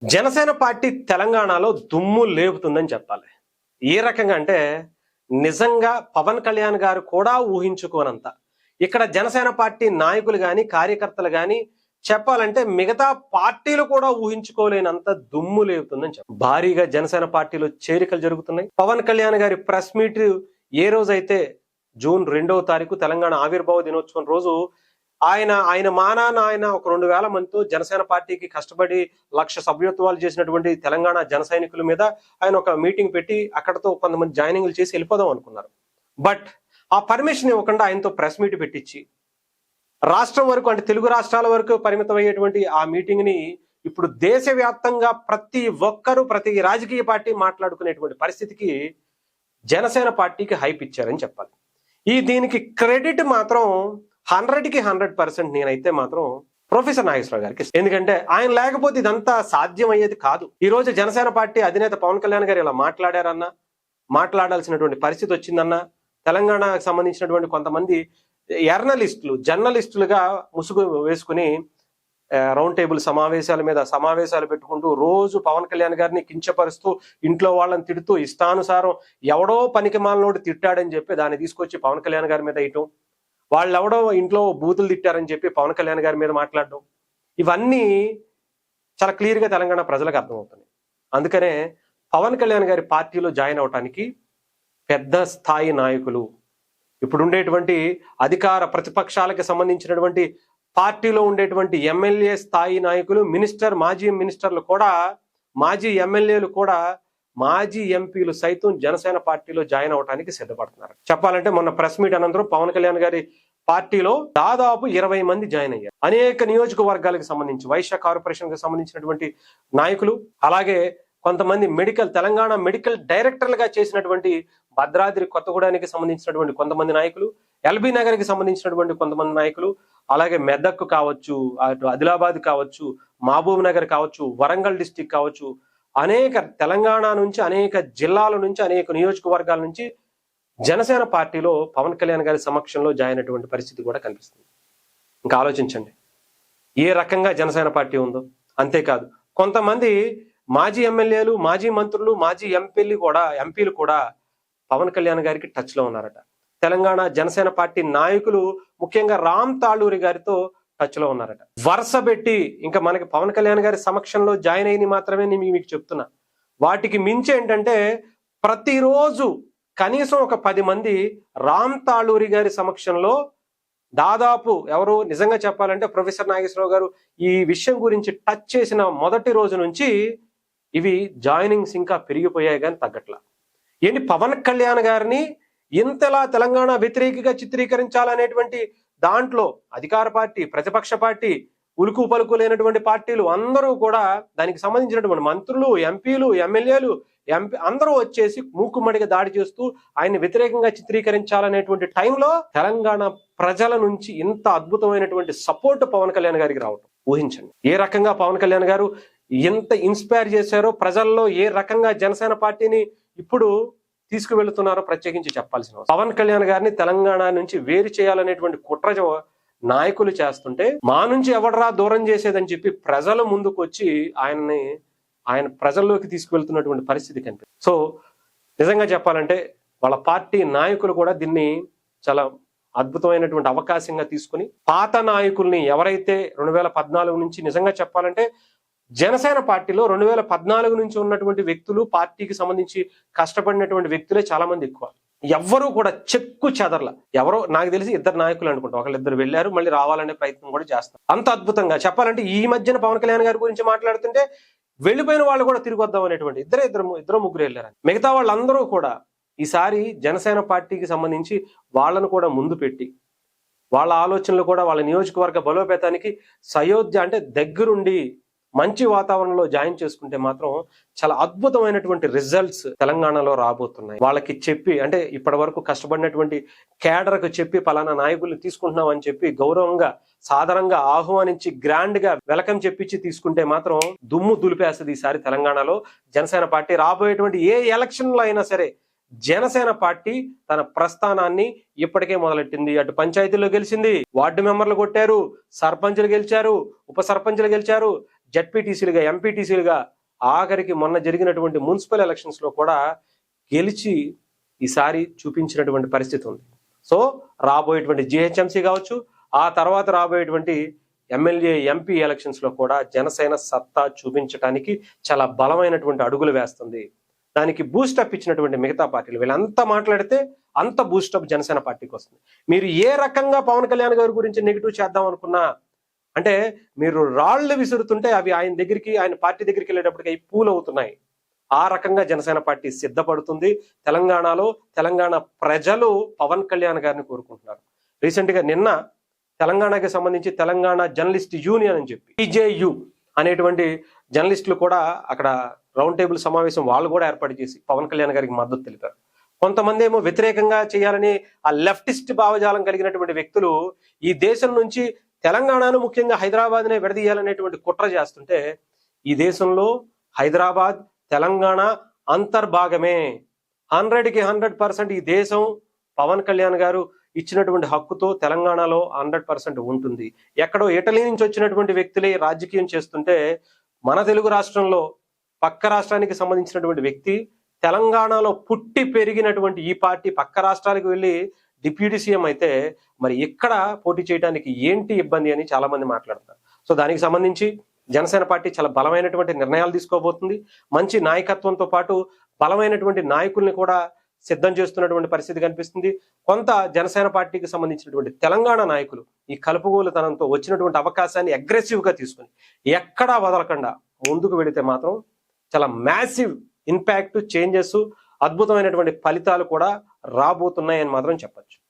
Janasena party తెలంగాణలో దుమ్ము లేపుతుందని చెప్పాలి. ఏ రకంగా అంటే నిజంగా పవన్ కళ్యాణ్ గారు కూడా ఊహించుకోనంత ఇక్కడ జనసేన పార్టీ నాయకులు గాని కార్యకర్తలు గాని చెప్పాలంటే మిగతా పార్టీలు కూడా ఊహించుకోలేనంత దుమ్ము లేపుతుందని చెప్పాలి. భారీగా జనసేన పార్టీలో చేరికలు జరుగుతున్నాయి. పవన్ కళ్యాణ్ గారి ప్రెస్ మీట్ ఏ రోజైతే జూన్ 2వ తారీఖు తెలంగాణ ఆవిర్భావ దినోత్సవం రోజు ఆయన మానాన ఆయన ఒక 2000 మందితో జనసేన పార్టీకి కష్టపడి 1,00,000 సభ్యత్వాలు చేసినటువంటి తెలంగాణ జన సైనికుల మీద ఆయన ఒక మీటింగ్ పెట్టి అక్కడతో కొంతమంది జాయినింగ్లు చేసి వెళ్ళిపోదాం అనుకున్నారు. బట్ ఆ పర్మిషన్ ఇవ్వకుండా ఆయనతో ప్రెస్ మీట్ పెట్టించి రాష్ట్రం వరకు అంటే తెలుగు రాష్ట్రాల వరకు పరిమితం అయ్యేటువంటి ఆ మీటింగ్ ని ఇప్పుడు దేశవ్యాప్తంగా ప్రతి ఒక్కరూ ప్రతి రాజకీయ పార్టీ మాట్లాడుకునేటువంటి పరిస్థితికి జనసేన పార్టీకి హైప్ ఇచ్చారని చెప్పాలి. దీనికి క్రెడిట్ మాత్రం 100కి 100% నేనైతే మాత్రం ప్రొఫెసర్ నాగేశ్వరరావు గారికి. ఎందుకంటే ఆయన లేకపోతే ఇదంతా సాధ్యం అయ్యేది కాదు. ఈ రోజు జనసేన పార్టీ అధినేత పవన్ కళ్యాణ్ గారు ఇలా మాట్లాడారన్నా, మాట్లాడాల్సినటువంటి పరిస్థితి వచ్చిందన్నా, తెలంగాణకు సంబంధించినటువంటి కొంతమంది జర్నలిస్టులుగా ముసుగు వేసుకుని రౌండ్ టేబుల్ సమావేశాల మీద సమావేశాలు పెట్టుకుంటూ రోజు పవన్ కళ్యాణ్ గారిని కించపరుస్తూ ఇంట్లో వాళ్ళని తిడుతూ ఇష్టానుసారం ఎవడో పనికి మాలనోడు తిట్టాడని చెప్పి దాన్ని తీసుకొచ్చి పవన్ కళ్యాణ్ గారి మీద వేయటం, వాళ్ళు ఎవడో ఇంట్లో బూతులు తిట్టారని చెప్పి పవన్ కళ్యాణ్ గారి మీద మాట్లాడడం, ఇవన్నీ చాలా క్లియర్గా తెలంగాణ ప్రజలకు అర్థమవుతుంది. అందుకనే పవన్ కళ్యాణ్ గారి పార్టీలో జాయిన్ అవటానికి పెద్ద స్థాయి నాయకులు, ఇప్పుడు ఉండేటువంటి అధికార ప్రతిపక్షాలకు సంబంధించినటువంటి పార్టీలో ఉండేటువంటి ఎమ్మెల్యే స్థాయి నాయకులు, మాజీ మినిస్టర్లు కూడా, మాజీ ఎమ్మెల్యేలు కూడా, మాజీ ఎంపీలు సైతం జనసేన పార్టీలో జాయిన్ అవడానికి సిద్ధపడుతున్నారు. చెప్పాలంటే మొన్న ప్రెస్ మీట్ అనంతరం పవన్ కళ్యాణ్ గారి పార్టీలో దాదాపు 20 మంది జాయిన్ అయ్యారు. అనేక నియోజకవర్గాలకు సంబంధించి వైశ్య కార్పొరేషన్ కి సంబంధించినటువంటి నాయకులు, అలాగే కొంతమంది తెలంగాణ మెడికల్ డైరెక్టర్లుగా చేసినటువంటి భద్రాద్రి కొత్తగూడానికి సంబంధించినటువంటి కొంతమంది నాయకులు, ఎల్బీ నగర్ కి సంబంధించినటువంటి కొంతమంది నాయకులు, అలాగే మెదక్ కావచ్చు, అటు ఆదిలాబాద్ కావచ్చు, మహబూబ్ నగర్ కావచ్చు, వరంగల్ డిస్టిక్ కావచ్చు, అనేక తెలంగాణ నుంచి అనేక జిల్లాల నుంచి అనేక నియోజకవర్గాల నుంచి జనసేన పార్టీలో పవన్ కళ్యాణ్ గారి సమక్షంలో జాయిన్ అయినటువంటి పరిస్థితి కూడా కనిపిస్తుంది. ఇంకా ఆలోచించండి ఏ రకంగా జనసేన పార్టీ ఉందో. అంతేకాదు కొంతమంది మాజీ ఎమ్మెల్యేలు, మాజీ మంత్రులు, మాజీ ఎంపీలు కూడా పవన్ కళ్యాణ్ గారికి టచ్ లో ఉన్నారట. తెలంగాణ జనసేన పార్టీ నాయకులు ముఖ్యంగా రామ్ తాళూరి గారితో టచ్ లో ఉన్నారట. వరుస పెట్టి ఇంకా మనకి పవన్ కళ్యాణ్ గారి సమక్షంలో జాయిన్ అయ్యి మాత్రమే నేను మీకు చెప్తున్నా. వాటికి మించి ఏంటంటే ప్రతిరోజు కనీసం ఒక 10 మంది రామ్ తాళూరి గారి సమక్షంలో, దాదాపు ఎవరు నిజంగా చెప్పాలంటే ప్రొఫెసర్ నాగేశ్వరరావు గారు ఈ విషయం గురించి టచ్ చేసిన మొదటి రోజు నుంచి ఇవి జాయినింగ్స్ ఇంకా పెరిగిపోయాయి కానీ తగ్గట్లా. పవన్ కళ్యాణ్ గారిని ఇంతలా తెలంగాణ వ్యతిరేకిగా చిత్రీకరించాలనేటువంటి దాంట్లో అధికార పార్టీ, ప్రతిపక్ష పార్టీ, ఉలుకు పలుకు లేనటువంటి పార్టీలు అందరూ కూడా, దానికి సంబంధించినటువంటి మంత్రులు, ఎంపీలు, ఎమ్మెల్యేలు, అందరూ వచ్చేసి మూకుమ్మడిగా దాడి చేస్తూ ఆయన్ని వ్యతిరేకంగా చిత్రీకరించాలనేటువంటి టైంలో తెలంగాణ ప్రజల నుంచి ఇంత అద్భుతమైనటువంటి సపోర్ట్ పవన్ కళ్యాణ్ గారికి రావటం ఊహించండి. ఏ రకంగా పవన్ కళ్యాణ్ గారు ఎంత ఇన్స్పైర్ చేశారో, ప్రజల్లో ఏ రకంగా జనసేన పార్టీని ఇప్పుడు తీసుకువెళ్తున్నారో ప్రత్యేకించి చెప్పాల్సిన పవన్ కళ్యాణ్ గారిని తెలంగాణ నుంచి వేరు చేయాలనేటువంటి కుట్ర నాయకులు చేస్తుంటే, మా నుంచి ఎవడరా దూరం చేసేదని చెప్పి ప్రజల ముందుకు వచ్చి ఆయన ప్రజల్లోకి తీసుకువెళ్తున్నటువంటి పరిస్థితి కనిపిస్తుంది. సో నిజంగా చెప్పాలంటే వాళ్ళ పార్టీ నాయకులు కూడా దీన్ని చాలా అద్భుతమైనటువంటి అవకాశంగా తీసుకుని పాత నాయకుల్ని ఎవరైతే 2014 నుంచి నిజంగా చెప్పాలంటే జనసేన పార్టీలో 2014 నుంచి ఉన్నటువంటి వ్యక్తులు, పార్టీకి సంబంధించి కష్టపడినటువంటి వ్యక్తులే చాలా మంది ఎక్కువ. ఎవ్వరూ కూడా చెక్కు చెదర్ల. ఎవరో నాకు తెలిసి 2 నాయకులు అనుకుంటా, ఒకళ్ళిద్దరు వెళ్ళారు, మళ్ళీ రావాలనే ప్రయత్నం కూడా చేస్తారు. అంత అద్భుతంగా చెప్పాలంటే ఈ మధ్యన పవన్ కళ్యాణ్ గారి గురించి మాట్లాడుతుంటే వెళ్ళిపోయిన వాళ్ళు కూడా తిరిగి వద్దాం అనేటువంటి ఇద్దరు ముగ్గురు వెళ్ళారు. మిగతా వాళ్ళందరూ కూడా ఈసారి జనసేన పార్టీకి సంబంధించి వాళ్ళను కూడా ముందు పెట్టి వాళ్ళ ఆలోచనలు కూడా వాళ్ళ నియోజకవర్గ బలోపేతానికి సయోధ్య అంటే దగ్గరుండి మంచి వాతావరణంలో జాయిన్ చేసుకుంటే మాత్రం చాలా అద్భుతమైనటువంటి రిజల్ట్స్ తెలంగాణలో రాబోతున్నాయి. వాళ్ళకి చెప్పి అంటే ఇప్పటి వరకు కష్టపడినటువంటి కేడర్కు చెప్పి పలానా నాయకుల్ని తీసుకుంటున్నాం అని చెప్పి గౌరవంగా సాధారణంగా ఆహ్వానించి గ్రాండ్ గా వెల్కమ్ చెప్పించి తీసుకుంటే మాత్రం దుమ్ము దులిపేస్తుంది ఈసారి తెలంగాణలో జనసేన పార్టీ. రాబోయేటువంటి ఏ ఎలక్షన్లో అయినా సరే జనసేన పార్టీ తన ప్రస్థానాన్ని ఇప్పటికే మొదలెట్టింది. అటు పంచాయతీలో గెలిచింది, వార్డు మెంబర్లు కొట్టారు, సర్పంచులు గెలిచారు, ఉప సర్పంచులు గెలిచారు, జడ్పీటీసీలుగా, ఎంపీటీసీలుగా, ఆఖరికి మొన్న జరిగినటువంటి మున్సిపల్ ఎలక్షన్స్ లో కూడా గెలిచి ఈసారి చూపించినటువంటి పరిస్థితి ఉంది. సో రాబోయేటువంటి జిహెచ్ఎంసీ కావచ్చు, ఆ తర్వాత రాబోయేటువంటి ఎమ్మెల్యే, ఎంపీ ఎలక్షన్స్ లో కూడా జనసేన సత్తా చూపించడానికి చాలా బలమైనటువంటి అడుగులు వేస్తుంది. దానికి బూస్టప్ ఇచ్చినటువంటి మిగతా పార్టీలు వీళ్ళంతా మాట్లాడితే అంత బూస్టప్ జనసేన పార్టీకి వస్తుంది. మీరు ఏ రకంగా పవన్ కళ్యాణ్ గారి గురించి నెగిటివ్ చేద్దాం అనుకున్నా, అంటే మీరు రాళ్లు విసురుతుంటే అవి ఆయన దగ్గరికి, ఆయన పార్టీ దగ్గరికి వెళ్ళేటప్పటికి అవి పూలు అవుతున్నాయి. ఆ రకంగా జనసేన పార్టీ సిద్ధపడుతుంది. తెలంగాణలో తెలంగాణ ప్రజలు పవన్ కళ్యాణ్ గారిని కోరుకుంటున్నారు. రీసెంట్ గా నిన్న తెలంగాణకి సంబంధించి తెలంగాణ జర్నలిస్ట్ యూనియన్ అని చెప్పి TJU అనేటువంటి జర్నలిస్టులు కూడా అక్కడ రౌండ్ టేబుల్ సమావేశం వాళ్ళు కూడా ఏర్పాటు చేసి పవన్ కళ్యాణ్ గారికి మద్దతు తెలిపారు. కొంతమంది ఏమో వ్యతిరేకంగా చేయాలని ఆ లెఫ్టిస్ట్ భావజాలం కలిగినటువంటి వ్యక్తులు ఈ దేశం నుంచి తెలంగాణను, ముఖ్యంగా హైదరాబాద్నే విడదీయాలనేటువంటి కుట్ర చేస్తుంటే, ఈ దేశంలో హైదరాబాద్, తెలంగాణ అంతర్భాగమే. 100కి 100% ఈ దేశం పవన్ కళ్యాణ్ గారు ఇచ్చినటువంటి హక్కుతో తెలంగాణలో 100% ఉంటుంది. ఎక్కడో ఇటలీ నుంచి వచ్చినటువంటి వ్యక్తులే రాజకీయం చేస్తుంటే, మన తెలుగు రాష్ట్రంలో పక్క రాష్ట్రానికి సంబంధించినటువంటి వ్యక్తి తెలంగాణలో పుట్టి పెరిగినటువంటి ఈ పార్టీ పక్క రాష్ట్రాలకు వెళ్ళి డిప్యూటీ సీఎం అయితే మరి ఇక్కడ పోటీ చేయడానికి ఏంటి ఇబ్బంది అని చాలా మంది మాట్లాడుతున్నారు. సో దానికి సంబంధించి జనసేన పార్టీ చాలా బలమైనటువంటి నిర్ణయాలు తీసుకోబోతుంది. మంచి నాయకత్వంతో పాటు బలమైనటువంటి నాయకుల్ని కూడా సిద్ధం చేస్తున్నటువంటి పరిస్థితి కనిపిస్తుంది. కొంత జనసేన పార్టీకి సంబంధించినటువంటి తెలంగాణ నాయకులు ఈ కలుపుగోలుతనంతో వచ్చినటువంటి అవకాశాన్ని అగ్రెసివ్ గా తీసుకుని ఎక్కడా వదలకుండా ముందుకు వెళితే మాత్రం చాలా మ్యాసివ్ ఇంపాక్ట్, చేంజెస్, అద్భుతమైనటువంటి ఫలితాలు కూడా రాబోతున్నాయని మాత్రం చెప్పచ్చు.